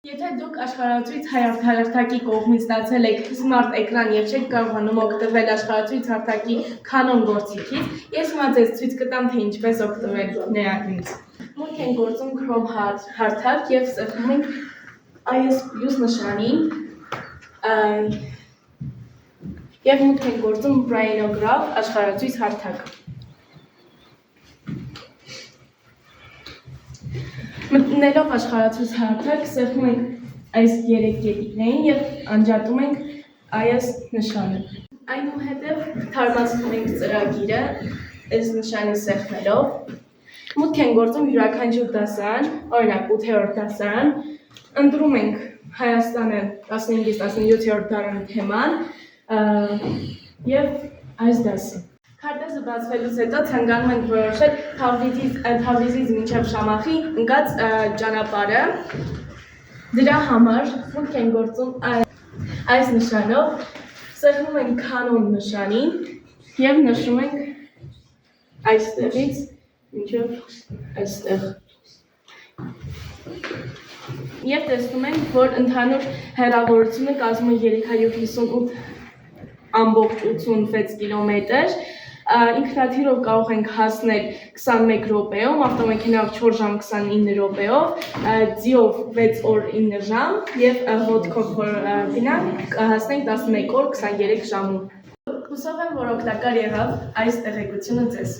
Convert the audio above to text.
Եթե դուք աշխարհացույց հարթակի կողմից ստացել եք սմարթ էկրան եւ չեք կարողանում օգտվել աշխարհացույց հարթակի կանոն գործիքից, ես հիմա ձեզ ցույց կտամ, թե ինչպես օգտվել նրանից։ Մուտք ենք գործում Chrome հարթակ եւ սեղմում ենք այս plus նշանին եւ մուտք ենք գործում Brainograph աշխարհացույց հարթակ։ Մտնելով աշխարհացույց հարթակ, սեղմում ենք այս 3 կետիկներին եւ անջատում ենք այս նշանը։ Այնուհետև թարմացնում ենք ծրագիրը այս նշանի սեղմելով։ Մուտք ենք գործում յուրաքանչյուր դասարան, օրինակ 8-րդ դասարան, ընտրում ենք Հայաստանը 15-17-րդ դարանի թեման եւ այս դասը։ Քարտեզը բացվելուց հետո ցանկանում ենք որոշել Թավրիզից մինչև Շամախի ընկած ճանապարհը։ Դրա համար մուտք ենք գործում այս նշանով, սեղմում ենք կանոն նշանին եւ նշում ենք այստեղից մինչև այստեղ։ Եվ տեսնում ենք, որ ընդհանուր հեռավորությունը կազմում է 358.86 կիլոմետր։ Ինքնաթիռով կարող ենք հասնել 21 րոպեում, ավտոմեքենայով 4 ժամ 29 րոպեով, ձիով 6 օր 9 ժամ եւ ոտքով գնանք կհասնենք 11 օր 23 ժամում։ Հուսով եմ, որ օգտակար եղավ այս տեղեկությունը ձեզ։